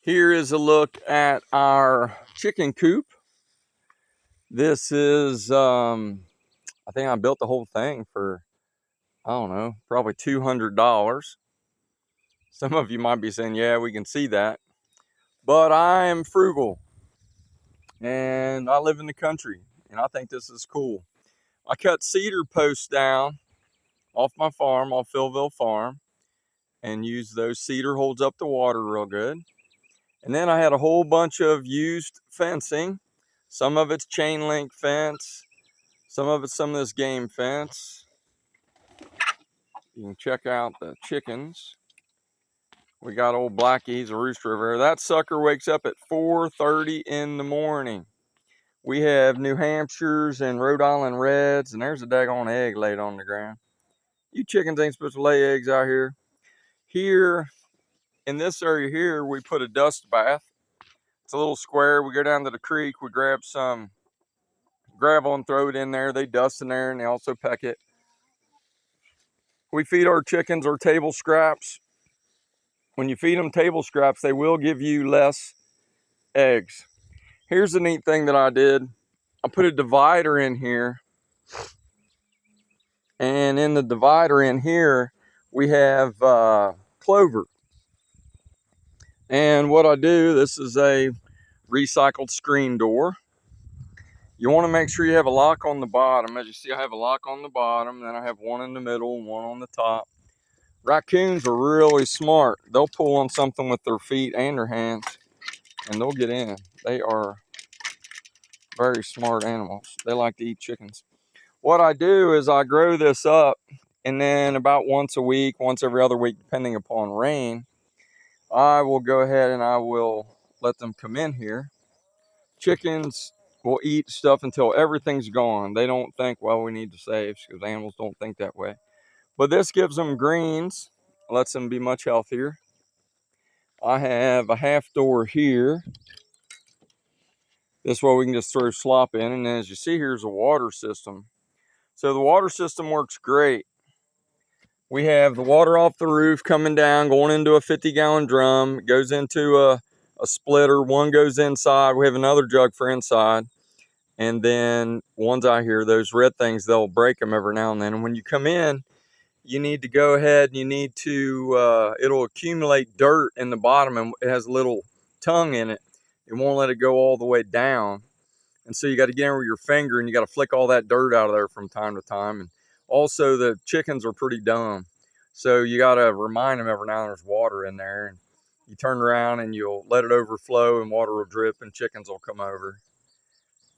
Here is a look at our chicken coop. This is, I think I built the whole thing for, I don't know, probably $200. Some of you might be saying, yeah, we can see that. But I am frugal and I live in the country and I think this is cool. I cut cedar posts down off my farm, off Philville farm, and use those. Cedar holds up the water real good. And then I had a whole bunch of used fencing. Some of it's chain link fence. Some of it's some of this game fence. You can check out the chickens. We got old Blackie's, a rooster over here. That sucker wakes up at 4:30 in the morning. We have New Hampshires and Rhode Island Reds, and there's a daggone egg laid on the ground. You chickens ain't supposed to lay eggs out here. Here, in this area here, we put a dust bath. It's a little square. We go down to the creek. We grab some gravel and throw it in there. They dust in there, and they also peck it. We feed our chickens our table scraps. When you feed them table scraps, they will give you less eggs. Here's the neat thing that I did. I put a divider in here. And in the divider in here, we have clover. And what I do, this is a recycled screen door. You want to make sure you have a lock on the bottom. As you see, I have a lock on the bottom. Then I have one in the middle and one on the top. Raccoons are really smart. They'll pull on something with their feet and their hands, and they'll get in. They are very smart animals. They like to eat chickens. What I do is I grow this up, and then about once a week, once every other week, depending upon rain, I will go ahead and I will let them come in here. Chickens will eat stuff until everything's gone. They don't think, well, we need to save, because animals don't think that way. But this gives them greens, lets them be much healthier. I have a half door here. This way we can just throw slop in. And as you see, here's a water system. So the water system works great. We have the water off the roof coming down, going into a 50-gallon drum. It goes into a splitter. One goes inside. We have another jug for inside. And then ones out here, those red things, they'll break them every now and then. And when you come in, you need to go ahead and you need to, it'll accumulate dirt in the bottom, and it has a little tongue in it. It won't let it go all the way down. And so you got to get in with your finger and you got to flick all that dirt out of there from time to time. And also the chickens are pretty dumb. So you got to remind them every now and then there's water in there. And you turn around and you'll let it overflow and water will drip and chickens will come over.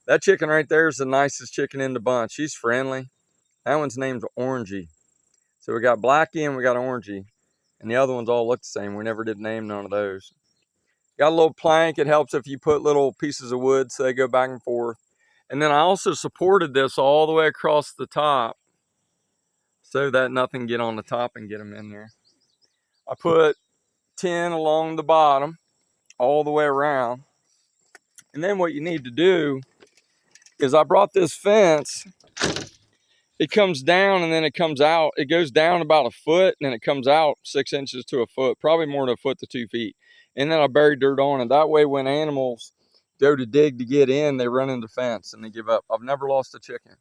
That chicken right there is the nicest chicken in the bunch. She's friendly. That one's named Orangey. So we got Blackie and we got Orangey. And the other ones all look the same. We never did name none of those. Got a little plank. It helps if you put little pieces of wood so they go back and forth. And then I also supported this all the way across the top so that nothing can get on the top and get them in there. I put 10 along the bottom all the way around. And then what you need to do is I brought this fence. It comes down and then it comes out. It goes down about a foot and then it comes out 6 inches to a foot, probably more than a foot to 2 feet. And then I bury dirt on it. That way when animals go to dig to get in, they run into the fence and they give up. I've never lost a chicken.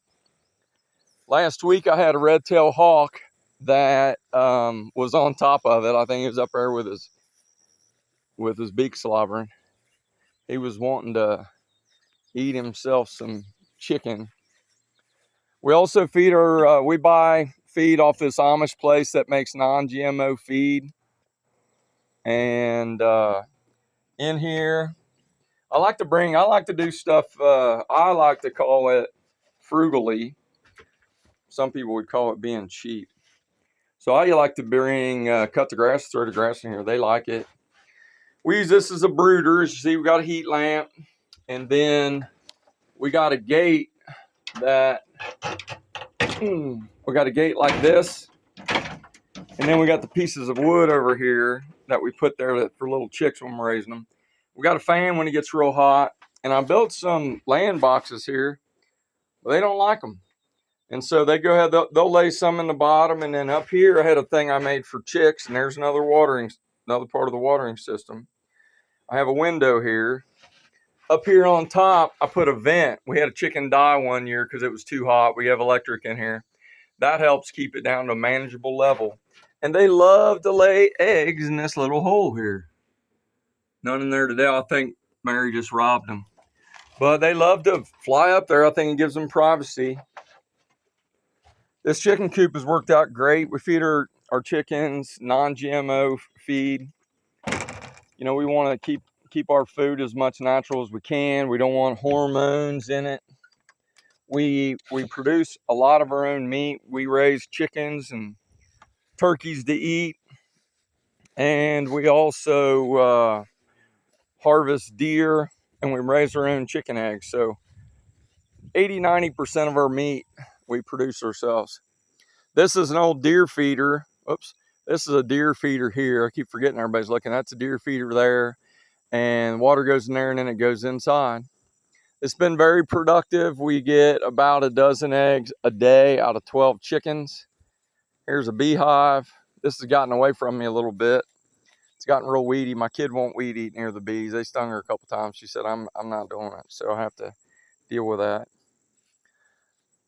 Last week I had a red-tailed hawk that was on top of it. I think he was up there with his beak slobbering. He was wanting to eat himself some chicken. We also feed we buy feed off this Amish place that makes non-GMO feed. And in here, I like to do stuff, I like to call it frugally. Some people would call it being cheap. So I like to cut the grass, throw the grass in here. They like it. We use this as a brooder. As you see, we got a heat lamp. And then we got a gate like this. And then we got the pieces of wood over here that we put there for little chicks when we're raising them. We got a fan when it gets real hot. And I built some land boxes here. But they don't like them. And so they go ahead, they'll lay some in the bottom. And then up here, I had a thing I made for chicks. And there's another part of the watering system. I have a window here. Up here on top, I put a vent. We had a chicken die one year because it was too hot. We have electric in here. That helps keep it down to a manageable level. And they love to lay eggs in this little hole here. None in there today. I think Mary just robbed them. But they love to fly up there. I think it gives them privacy. This chicken coop has worked out great. We feed our chickens non-GMO feed. You know, we want to keep our food as much natural as we can. We don't want hormones in it. We produce a lot of our own meat. We raise chickens and turkeys to eat. And we also harvest deer, and we raise our own chicken eggs. So 80-90% of our meat we produce ourselves. This is an old deer feeder. Oops. This is a deer feeder here. I keep forgetting everybody's looking. That's a deer feeder there. And water goes in there and then it goes inside. It's been very productive. We get about a dozen eggs a day out of 12 chickens. Here's a beehive. This has gotten away from me a little bit. It's gotten real weedy. My kid won't weed eat near the bees. They stung her a couple times. She said, I'm not doing it. So I have to deal with that.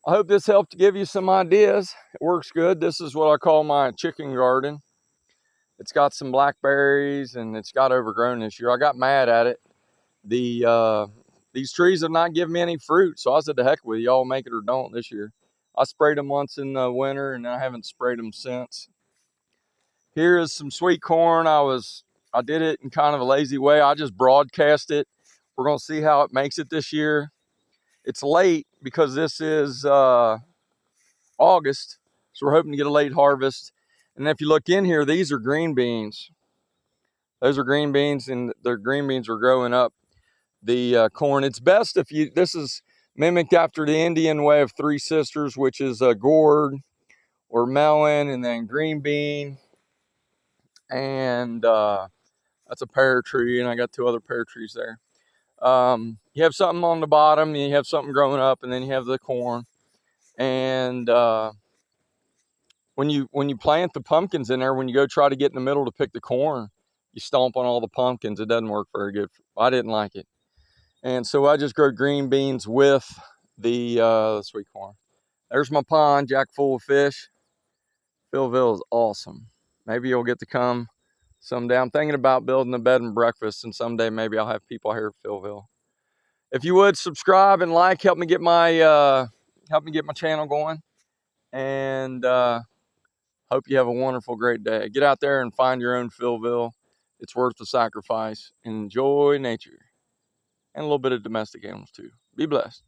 I hope this helped to give you some ideas. It works good. This is what I call my chicken garden. It's got some blackberries and it's got overgrown this year. I got mad at it. These trees have not given me any fruit, so I said, to heck with you, y'all make it or don't this year. I sprayed them once in the winter and I haven't sprayed them since. Here is some sweet corn. I did it in kind of a lazy way. I just broadcast it. We're gonna see how it makes it this year. It's late because this is August, so we're hoping to get a late harvest. And if you look in here, these are green beans. Those are green beans, and the green beans are growing up the corn. It's best if this is mimicked after the Indian way of three sisters, which is a gourd or melon, and then green bean, and that's a pear tree, and I got two other pear trees there. You have something on the bottom, and you have something growing up, and then you have the corn. And when you plant the pumpkins in there, when you go try to get in the middle to pick the corn, you stomp on all the pumpkins. It doesn't work very good. I didn't like it. And so I just grow green beans with the sweet corn. There's my pond, jack full of fish. Philville is awesome. Maybe you'll get to come someday. I'm thinking about building a bed and breakfast, and someday maybe I'll have people here at Philville. If you would subscribe and like, help me get my channel going. And hope you have a wonderful, great day. Get out there and find your own Philville. It's worth the sacrifice. Enjoy nature and a little bit of domestic animals too. Be blessed.